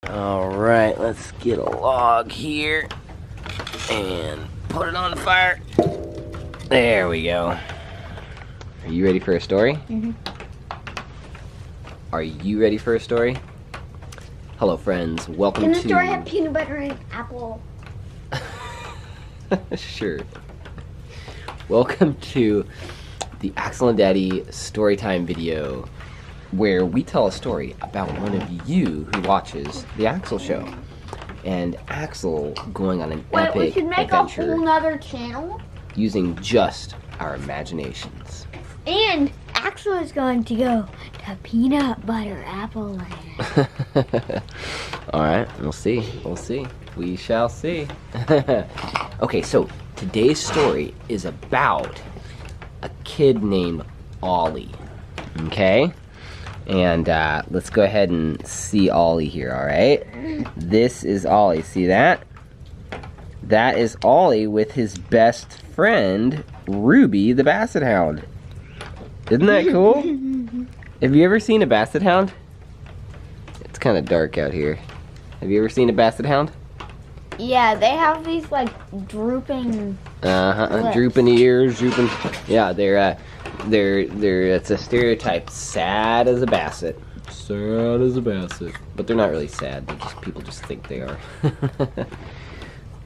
Alright, let's get a log here and put it on the fire. There we go. Are you ready for a story? Mm-hmm. Are you ready for a story? Hello, friends. Welcome to... Can the story have peanut butter and apple? Sure. Welcome to the Axel and Daddy Storytime video, where we tell a story about one of you who watches the Axel Show. And Axel going on an epic we should make adventure a whole nother channel. using just our imaginations. And Axel is going to go to peanut butter apple land. Alright, we'll see. We'll see. We shall see. Okay, so today's story is about a kid named Ollie. Okay? And let's go ahead and see Ollie here, alright? This is Ollie. See that? That is Ollie with his best friend, Ruby the Basset Hound. Isn't that cool? Have you ever seen a Basset Hound? It's kind of dark out here. Have you ever seen a Basset Hound? Yeah, they have these like drooping. Lips. Drooping ears, drooping. Yeah, they're. It's a stereotype. Sad as a basset. Sad as a basset. But they're not really sad. People just think they are.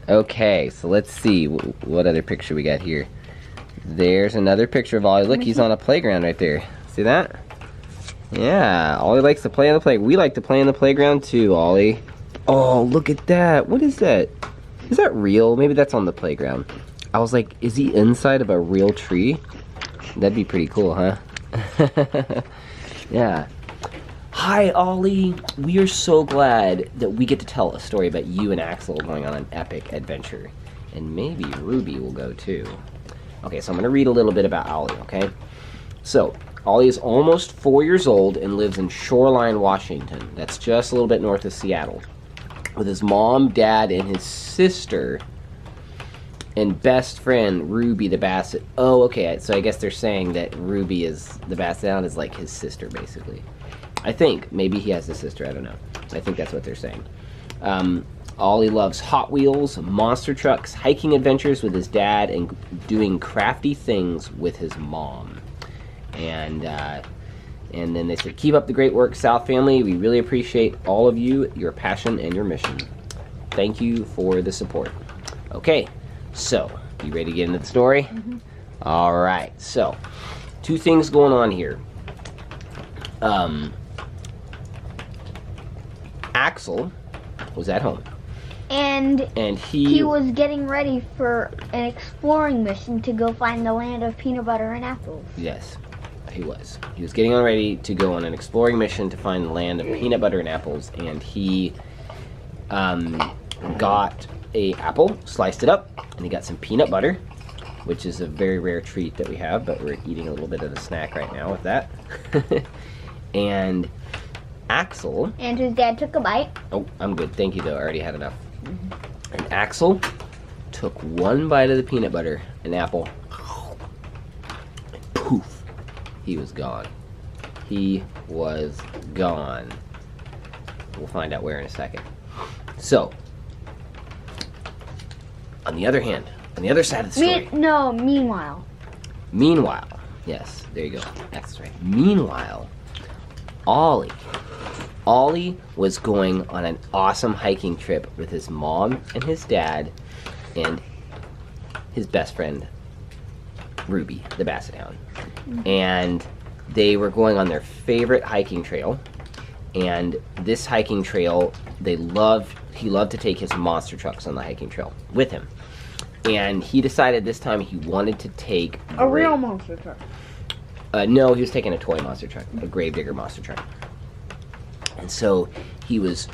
Okay, so let's see what other picture we got here. There's another picture of Ollie. Look, he's on a playground right there. See that? Yeah, Ollie likes to play on the playground. We like to play on the playground too, Ollie. Oh, look at that. What is that? Is that real? Maybe that's on the playground. I was like, is he inside of a real tree? That'd be pretty cool, huh? Yeah. Hi, Ollie. We are so glad that we get to tell a story about you and Axel going on an epic adventure. And maybe Ruby will go too. Okay, so I'm going to read a little bit about Ollie, okay? So, Ollie is almost 4 years old and lives in Shoreline, Washington. That's just a little bit north of Seattle. With his mom, dad, and his sister and best friend, Ruby the Basset. Oh, okay, so I guess they're saying that Ruby is, the Basset Hound is like his sister, basically. I think. Maybe he has a sister, I don't know. I think that's what they're saying. Ollie loves Hot Wheels, monster trucks, hiking adventures with his dad, and doing crafty things with his mom. And then they said, keep up the great work, South family. We really appreciate all of you, your passion, and your mission. Thank you for the support. Okay, so, you ready to get into the story? Mm-hmm. All right, so, two things going on here. Axel was at home. And he was getting ready for an exploring mission to go find the land of peanut butter and apples. Yes, he was. He was getting ready to go on an exploring mission to find the land of peanut butter and apples, and he got a apple, sliced it up, and he got some peanut butter, which is a very rare treat that we have, but we're eating a little bit of the snack right now with that. And Axel... And his dad took a bite. Oh, I'm good. Thank you, though. I already had enough. And Axel took one bite of the peanut butter, an apple, and poof, he was gone. He was gone. We'll find out where in a second. So, on the other hand, on the other side of the story... Meanwhile. Meanwhile, yes, there you go. That's right. Meanwhile, Ollie was going on an awesome hiking trip with his mom and his dad and his best friend, Ruby, the Basset Hound. And they were going on their favorite hiking trail. And this hiking trail, he loved to take his monster trucks on the hiking trail with him. And he decided this time he wanted to take... A real monster truck. No, he was taking a toy monster truck, a Gravedigger monster truck. And so he was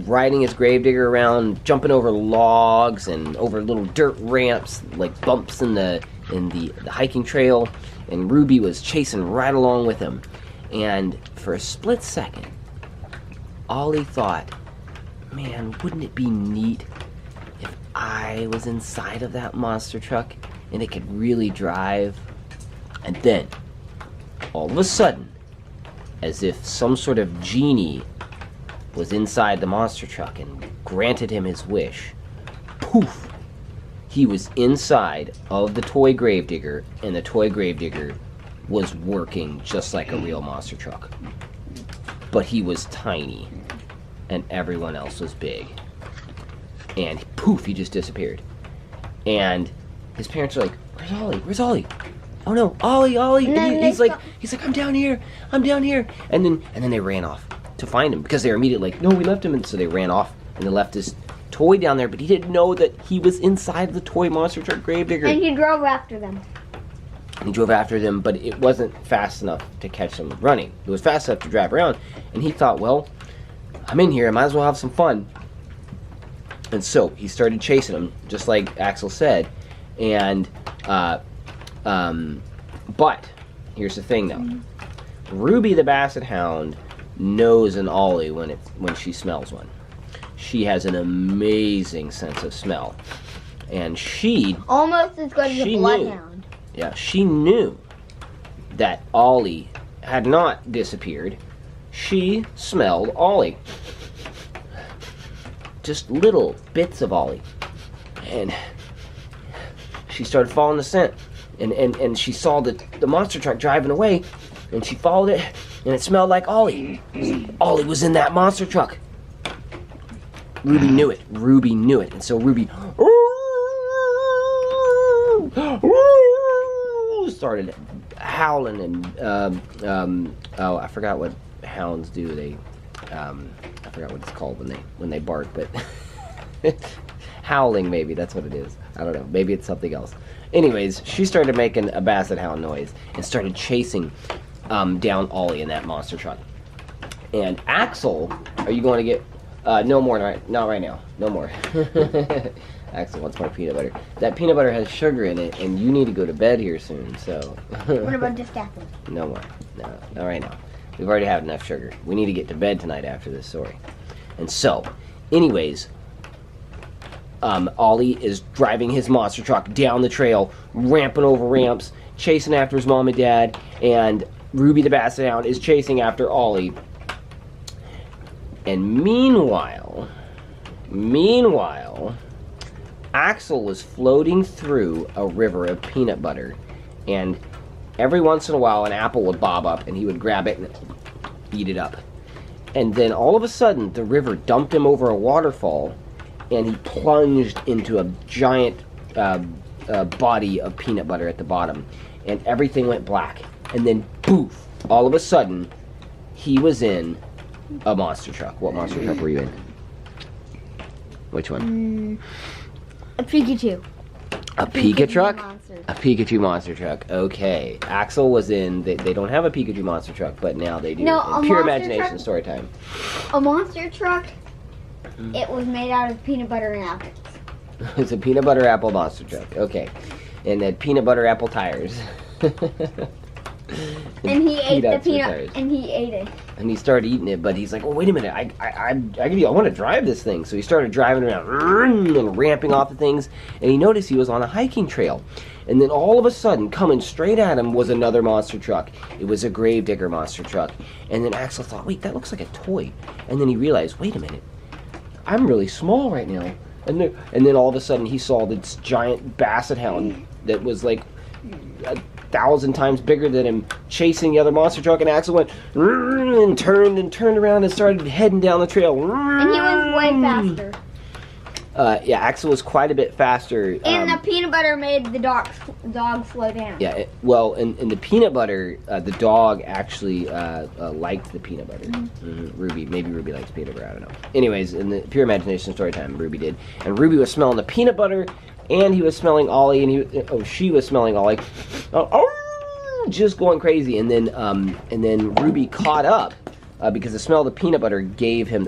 riding his Gravedigger around, jumping over logs and over little dirt ramps, like bumps in the hiking trail. And Ruby was chasing right along with him. And for a split second, Ollie thought, man, wouldn't it be neat if I was inside of that monster truck and it could really drive? And then, all of a sudden, as if some sort of genie was inside the monster truck and granted him his wish. Poof! He was inside of the toy gravedigger, and the toy gravedigger was working just like a real monster truck. But he was tiny, and everyone else was big. And poof, he just disappeared. And his parents are like, "Where's Ollie? Where's Ollie? Oh no, Ollie, Ollie!" And he's like, "I'm down here, I'm down here." And then they ran off to find him because they were immediately like, "No, we left him." And so they ran off and they left his toy down there, but he didn't know that he was inside the toy monster truck gravedigger. And he drove after them. He drove after them, but it wasn't fast enough to catch them running. It was fast enough to drive around, and he thought, well, I'm in here, I might as well have some fun. And so he started chasing him, just like Axel said. And but here's the thing, though. Ruby the Basset Hound knows an Ollie when she smells one. She has an amazing sense of smell, and she almost as good as a bloodhound. Yeah, she knew that Ollie had not disappeared. She smelled Ollie. Just little bits of Ollie. And she started following the scent. And she saw the monster truck driving away. And she followed it. And it smelled like Ollie. Ollie was in that monster truck. Ruby knew it. Ruby knew it. And so Ruby started howling and oh, I forgot what hounds do. They I forgot what it's called when they bark, but howling, maybe that's what it is. I don't know. Maybe it's something else. Anyways, she started making a basset hound noise and started chasing down Ollie in that monster truck. And Axel, are you going to get no more? Not right now. No more. Axel wants more peanut butter. That peanut butter has sugar in it, and you need to go to bed here soon. So. What about just apple? No more. No, not right now. We've already had enough sugar. We need to get to bed tonight after this story. And so, anyways, Ollie is driving his monster truck down the trail, ramping over ramps, chasing after his mom and dad, and Ruby the Basset Hound is chasing after Ollie. And meanwhile, Axel was floating through a river of peanut butter, and every once in a while an apple would bob up and he would grab it and eat it up. And then all of a sudden the river dumped him over a waterfall, and he plunged into a giant body of peanut butter at the bottom, and everything went black. And then poof, all of a sudden he was in a monster truck. What monster truck were you in? Which one? A Pikachu. A Pikachu truck? Monster. A Pikachu monster truck. Okay. Axel was in. They don't have a Pikachu monster truck, but now they do. No, Pure a imagination story time. A monster truck. It was made out of peanut butter and apples. It's a peanut butter apple monster truck. Okay. And it had peanut butter apple tires. And he ate the peanut. tires. And he ate it. And he started eating it, but he's like, "Oh, wait a minute! I want to drive this thing." So he started driving around and ramping off the things, and he noticed he was on a hiking trail. And then all of a sudden, coming straight at him was another monster truck. It was a gravedigger monster truck. And then Axel thought, "Wait, that looks like a toy." And then he realized, "Wait a minute! I'm really small right now." And then all of a sudden, he saw this giant basset hound that was like 1,000 times bigger than him, chasing the other monster truck, and Axel went and turned around and started heading down the trail. And he was way faster. Yeah, Axel was quite a bit faster. And the peanut butter made the dog slow down. Yeah, well, in the peanut butter, the dog actually liked the peanut butter. Ruby, maybe Ruby likes peanut butter, I don't know. Anyways, in the Pure Imagination story time, Ruby did. And Ruby was smelling the peanut butter, and he was smelling Ollie, and she was smelling Ollie. Just going crazy. And then Ruby caught up because the smell of the peanut butter gave him.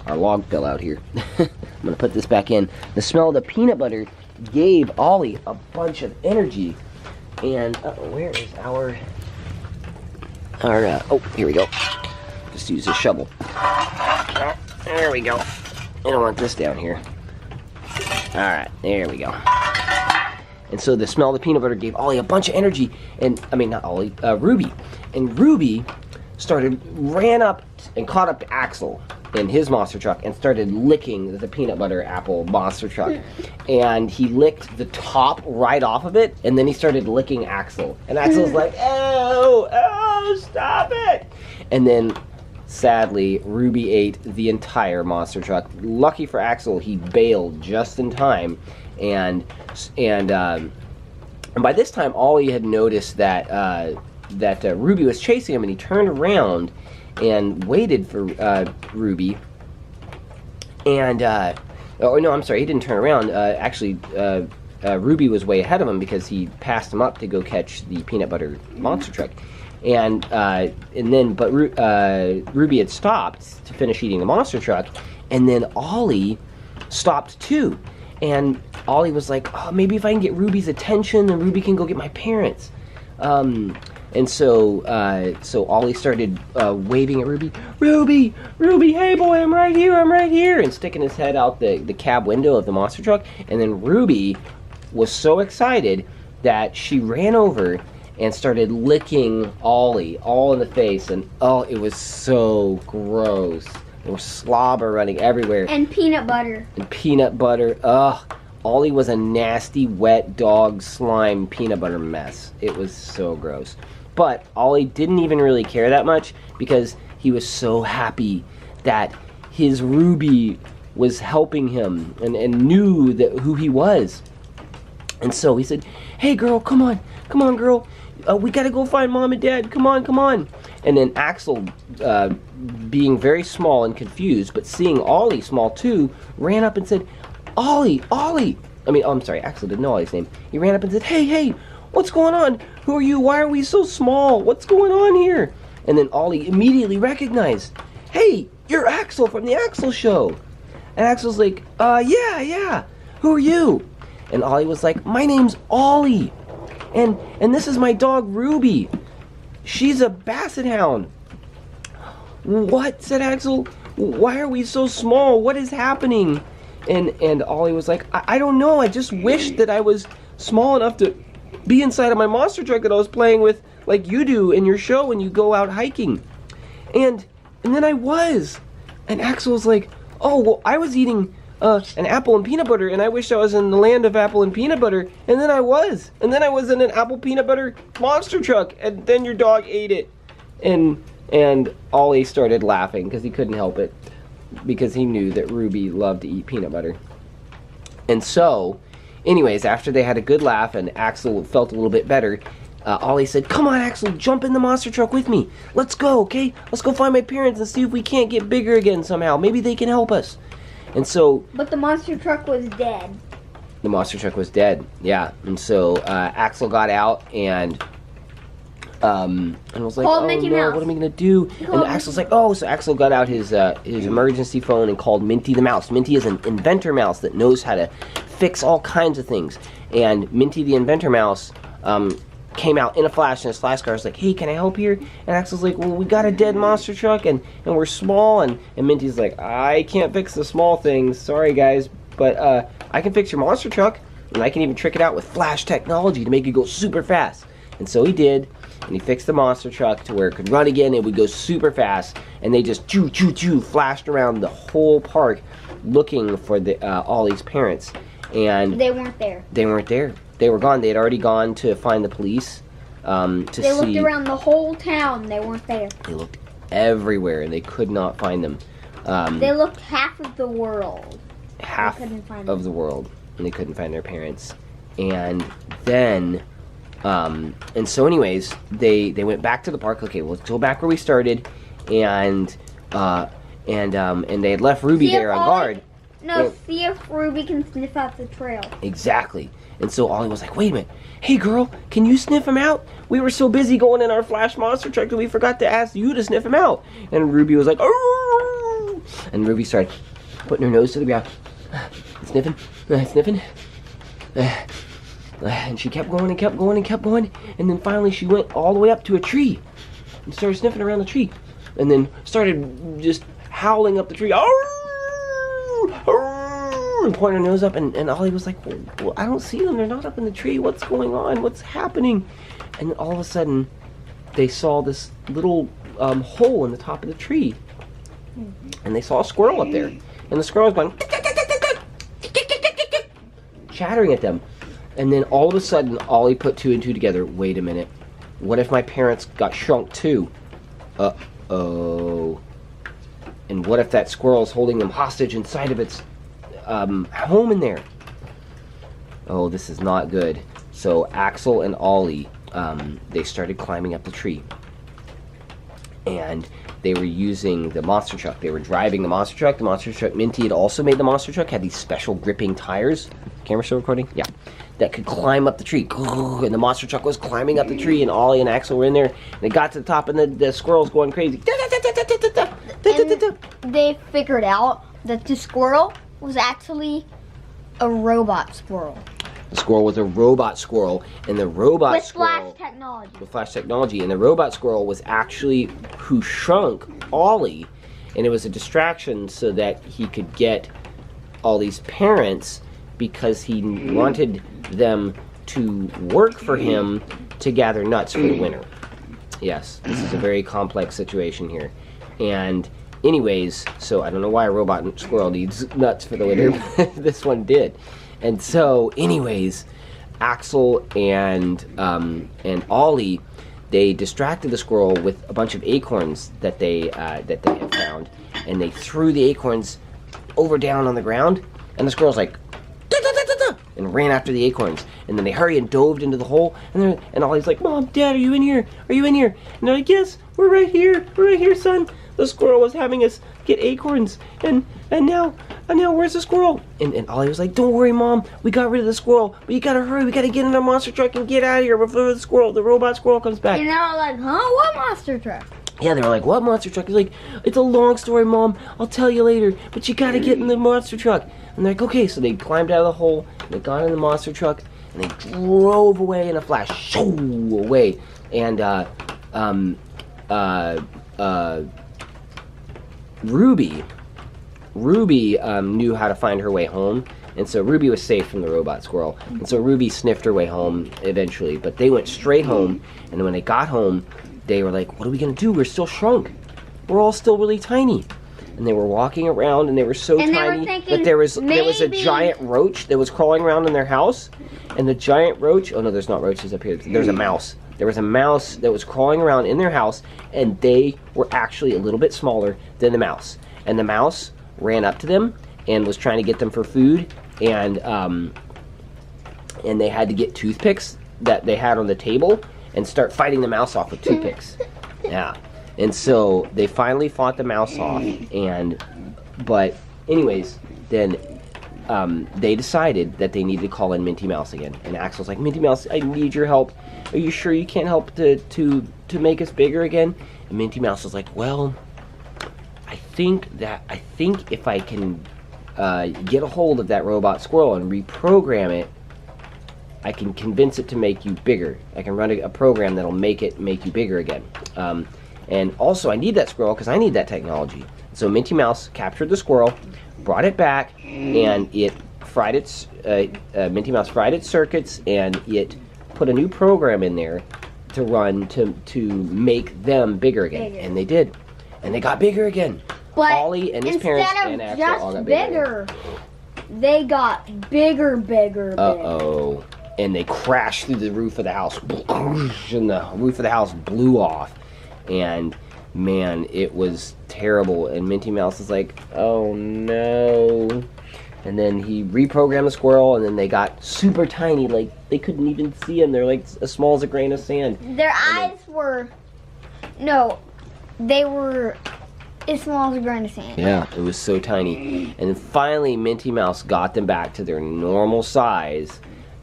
Our log fell out here. I'm gonna put this back in. The smell of the peanut butter gave Ollie a bunch of energy. And where is our? Here we go. Just use a shovel. There we go. I don't want this down here. All right, there we go. And so the smell of the peanut butter gave Ollie a bunch of energy, and I mean not Ollie, Ruby. And Ruby ran up and caught up to Axel, in his monster truck and started licking the peanut butter apple monster truck. And he licked the top right off of it, and then he started licking Axel. And Axel's like, oh, stop it! And then, sadly, Ruby ate the entire monster truck. Lucky for Axel, he bailed just in time. And by this time, Ollie had noticed that Ruby was chasing him, and he turned around and waited for Ruby. And oh no, I'm sorry, he didn't turn around. Actually, Ruby was way ahead of him because he passed him up to go catch the peanut butter monster truck. And then Ruby had stopped to finish eating the monster truck, and then Ollie stopped too. And Ollie was like, oh, maybe if I can get Ruby's attention, then Ruby can go get my parents. And so Ollie started waving at Ruby. Ruby, hey boy, I'm right here, and sticking his head out the cab window of the monster truck. And then Ruby was so excited that she ran over and started licking Ollie all in the face, and oh, it was so gross. There was slobber running everywhere. And peanut butter. Ugh. Ollie was a nasty, wet dog slime peanut butter mess. It was so gross. But Ollie didn't even really care that much because he was so happy that his Ruby was helping him and knew who he was. And so he said, hey girl, come on girl. We gotta go find Mom and Dad. Come on. And then Axel, being very small and confused, but seeing Ollie small too, ran up and said, Ollie. I'm sorry, Axel didn't know Ollie's name. He ran up and said, hey, what's going on? Who are you? Why are we so small? What's going on here? And then Ollie immediately recognized, hey, you're Axel from the Axel show. And Axel's like, yeah. Who are you? And Ollie was like, my name's Ollie. And this is my dog, Ruby. She's a basset hound. What? Said Axel. Why are we so small? What is happening? And Ollie was like, I don't know. I just wish that I was small enough to be inside of my monster truck that I was playing with, like you do in your show when you go out hiking. And then I was. And Axel was like, oh, well, I was eating an apple and peanut butter, and I wish I was in the land of apple and peanut butter. And then I was. And then I was in an apple peanut butter monster truck, and then your dog ate it. And Ollie started laughing because he couldn't help it, because he knew that Ruby loved to eat peanut butter. And so, anyways, after they had a good laugh and Axel felt a little bit better, Ollie said, come on, Axel, jump in the monster truck with me. Let's go, okay? Let's go find my parents and see if we can't get bigger again somehow. Maybe they can help us. And so... But the monster truck was dead. The monster truck was dead, yeah. And so Axel got out and was like, called oh Mickey no, Mouse. what am I gonna do? And Axel's like, oh, so Axel got out his emergency phone and called Minty the mouse. Minty is an inventor mouse that knows how to fix all kinds of things. And Minty the inventor mouse came out in a flash, and his flash car was like, hey, can I help here? And Axel's like, well, we got a dead monster truck, and we're small. And Minty's like, I can't fix the small things, sorry guys, but I can fix your monster truck, and I can even trick it out with flash technology to make it go super fast. And so he did, and he fixed the monster truck to where it could run again. It would go super fast, and they just choo flashed around the whole park looking for Ollie's parents. And they weren't there. They weren't there. They were gone. They had already gone to find the police to see. They looked around the whole town. They weren't there. They looked everywhere, and they could not find them. They looked half of the world. Half of the world, and they couldn't find their parents. And then... and so anyways, they went back to the park. Okay, well, let's go back where we started, and they had left Ruby there on guard. No, see if Ruby can sniff out the trail. Exactly. And so Ollie was like, wait a minute. Hey girl, can you sniff him out? We were so busy going in our flash monster truck that we forgot to ask you to sniff him out. And Ruby was like, oh! And Ruby started putting her nose to the ground, sniffing. And she kept going and kept going and kept going, and then finally she went all the way up to a tree and started sniffing around the tree, and then started just howling up the tree, and pointing her nose up, and Ollie was like, well, I don't see them, they're not up in the tree, what's going on, what's happening? And all of a sudden they saw this little hole in the top of the tree, and they saw a squirrel up there, and the squirrel was going chattering at them. And then all of a sudden, Ollie put 2 and 2 together. Wait a minute. What if my parents got shrunk too? Uh-oh. And what if that squirrel is holding them hostage inside of its home in there? Oh, this is not good. So Axel and Ollie, they started climbing up the tree. And they were using the monster truck. They were driving the monster truck. The monster truck, Minty had also made the monster truck, had these special gripping tires. Camera still recording? Yeah. That could climb up the tree. And the monster truck was climbing up the tree, and Ollie and Axel were in there. And they got to the top, and the squirrel's going crazy. And they figured out that the squirrel was actually a robot squirrel. The squirrel was a robot squirrel, and the robot with squirrel... flash technology. With flash technology. And the robot squirrel was actually who shrunk Ollie. And it was a distraction so that he could get Ollie's parents, because he wanted them to work for him to gather nuts for the winter. Yes, this is a very complex situation here. And anyways, so I don't know why a robot squirrel needs nuts for the winter, but this one did. And so anyways, Axel and Ollie, they distracted the squirrel with a bunch of acorns that they had found, and they threw the acorns over down on the ground, and the squirrel's like, and ran after the acorns. And then they hurried and dove into the hole, and Ollie's like, Mom, Dad, are you in here? Are you in here? And they're like, yes, we're right here, son. The squirrel was having us get acorns, and now where's the squirrel? And Ollie was like, don't worry, Mom, we got rid of the squirrel, but you gotta hurry, we gotta get in our monster truck and get out of here before the robot squirrel comes back. And they were like, huh, what monster truck? Yeah, they were like, what monster truck? He's like, it's a long story, Mom, I'll tell you later, but you gotta get in the monster truck. And they're like, okay, so they climbed out of the hole, and they got in the monster truck, and they drove away in a flash, shoo, away. And Ruby knew how to find her way home, and so Ruby was safe from the robot squirrel. And so Ruby sniffed her way home eventually, but they went straight home, and then when they got home, they were like, what are we gonna do? We're still shrunk. We're all still really tiny. And they were walking around, and they were so tiny that there was a giant roach that was crawling around in their house, and the giant roach, oh no, there's not roaches up here, there's a mouse. There was a mouse that was crawling around in their house, and they were actually a little bit smaller than the mouse. And the mouse ran up to them and was trying to get them for food, and they had to get toothpicks that they had on the table and start fighting the mouse off with toothpicks. Yeah. And so they finally fought the mouse off, but anyways, then they decided that they needed to call in Minty Mouse again. And Axel's like, Minty Mouse, I need your help. Are you sure you can't help to make us bigger again? And Minty Mouse was like, well, I think if I can get a hold of that robot squirrel and reprogram it, I can convince it to make you bigger. I can run a program that'll make you bigger again. And also, I need that squirrel because I need that technology. So Minty Mouse captured the squirrel, brought it back, and it fried its Minty Mouse fried its circuits, and it put a new program in there to run to make them bigger again. And they did, and they got bigger again. But Ollie and his parents and Axel all got bigger. They got bigger. Uh-oh. And they crashed through the roof of the house, and the roof of the house blew off. And man, it was terrible. And Minty Mouse is like, oh no. And then he reprogrammed the squirrel, and then they got super tiny, like they couldn't even see him. They're like as small as a grain of sand. Their eyes were, no, they were as small as a grain of sand. Yeah, it was so tiny. And then finally Minty Mouse got them back to their normal size,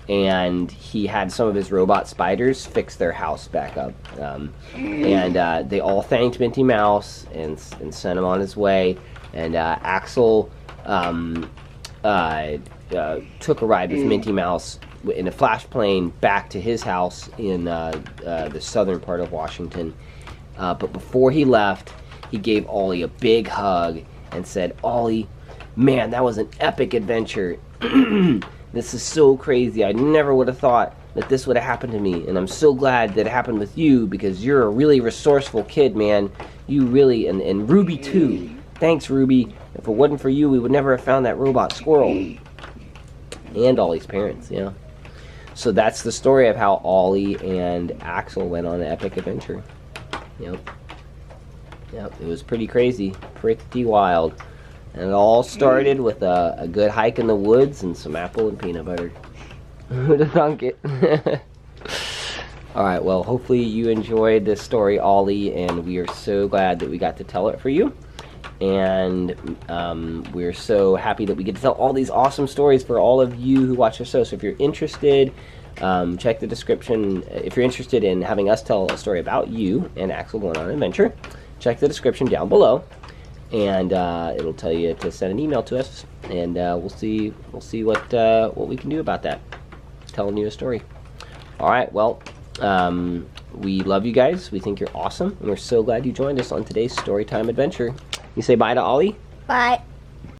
and he had some of his robot spiders fix their house back up. And they all thanked Minty Mouse and sent him on his way. And Axel took a ride with Minty Mouse in a flash plane back to his house in the southern part of Washington. But before he left, he gave Ollie a big hug and said, Ollie, man, that was an epic adventure. This is so crazy. I never would have thought that this would have happened to me. And I'm so glad that it happened with you, because you're a really resourceful kid, man. You really, and Ruby too. Thanks, Ruby. If it wasn't for you, we would never have found that robot squirrel. And Ollie's parents, yeah. So that's the story of how Ollie and Axel went on an epic adventure. Yep. Yep, it was pretty crazy. Pretty wild. And it all started with a good hike in the woods and some apple and peanut butter. Who'd have thunk it? Alright, well, hopefully you enjoyed this story, Ollie, and we are so glad that we got to tell it for you. And we're so happy that we get to tell all these awesome stories for all of you who watch our show. So if you're interested, check the description. If you're interested in having us tell a story about you and Axel going on an adventure, check the description down below, and it'll tell you to send an email to us, and we'll see what we can do about that, telling you a story. All right, well, we love you guys. We think you're awesome, and we're so glad you joined us on today's Storytime adventure. You say bye to Ollie? Bye.